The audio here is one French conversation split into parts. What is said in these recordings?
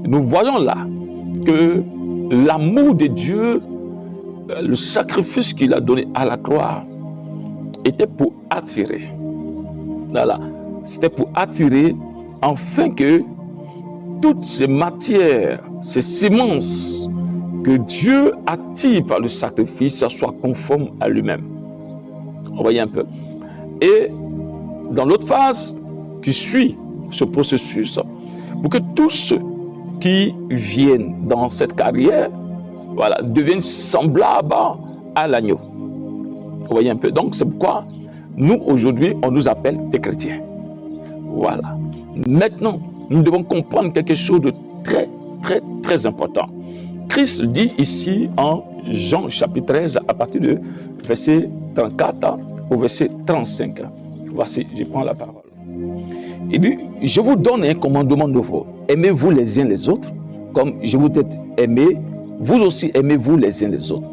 nous voyons là que l'amour de Dieu, le sacrifice qu'il a donné à la croix, était pour attirer. Voilà. C'était pour attirer afin que toutes ces matières, ces semences que Dieu attire par le sacrifice soient conformes à lui-même. On voyait un peu. Et dans l'autre phase qui suit ce processus, pour que tous ceux qui viennent dans cette carrière, voilà, deviennent semblables à l'agneau. Vous voyez un peu. Donc c'est pourquoi nous aujourd'hui on nous appelle des chrétiens. Voilà. Maintenant, nous devons comprendre quelque chose de très important. Christ dit ici en Jean chapitre 13 à partir de verset 34 au verset 35. Voici, je prends la parole. Il dit, je vous donne un commandement nouveau. Aimez-vous les uns les autres, comme je vous ai aimé, vous aussi aimez-vous les uns les autres.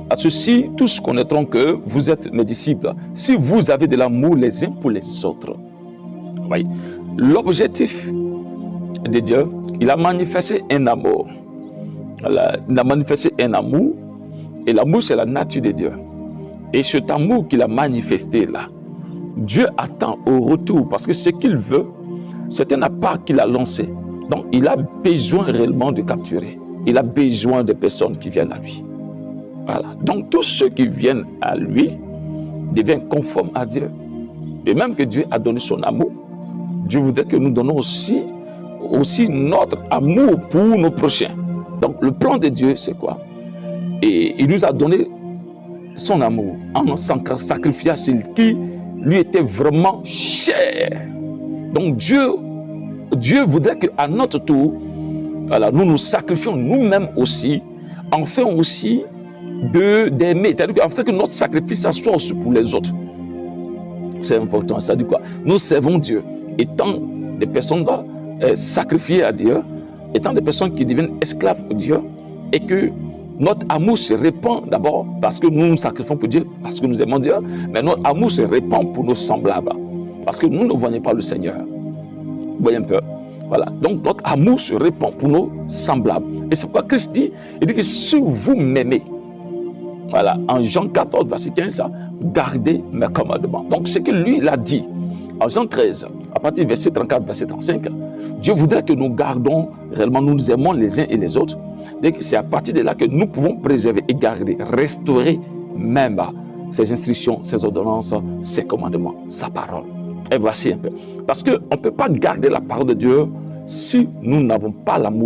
À ceci, tous connaîtront que vous êtes mes disciples, si vous avez de l'amour les uns pour les autres. Oui. L'objectif de Dieu, il a manifesté un amour. Il a manifesté un amour, et l'amour c'est la nature de Dieu. Et cet amour qu'il a manifesté là, Dieu attend au retour, parce que ce qu'il veut, c'est un appât qu'il a lancé. Donc il a besoin réellement de capturer. Il a besoin de personnes qui viennent à lui. Voilà. Donc tous ceux qui viennent à lui deviennent conformes à Dieu. Et même que Dieu a donné son amour, Dieu voudrait que nous donnons aussi notre amour pour nos prochains. Donc le plan de Dieu, c'est quoi? Et il nous a donné son amour en sacrifiant celui qui lui était vraiment cher. Donc Dieu voudrait qu'à notre tour, voilà, nous nous sacrifions nous-mêmes aussi, enfin aussi d'aimer. C'est-à-dire qu'en fait que notre sacrifice soit aussi pour les autres. C'est important. Ça dit quoi? Nous servons Dieu, étant des personnes sacrifiées à Dieu, étant des personnes qui deviennent esclaves de Dieu, et que notre amour se répand d'abord parce que nous nous sacrifions pour Dieu, parce que nous aimons Dieu, mais notre amour se répand pour nos semblables, parce que nous ne voyons pas le Seigneur. Vous voyez un peu? Voilà. Donc notre amour se répand pour nos semblables. Et c'est pourquoi Christ dit, il dit que si vous m'aimez, voilà, en Jean 14, verset 15, gardez mes commandements. Donc ce que lui il a dit, en Jean 13, à partir du verset 34, verset 35, Dieu voudrait que nous gardons, réellement nous nous aimons les uns et les autres. C'est à partir de là que nous pouvons préserver et garder, restaurer même ses instructions, ses ordonnances, ses commandements, sa parole. Et voici un peu. Parce qu'on ne peut pas garder la parole de Dieu si nous n'avons pas l'amour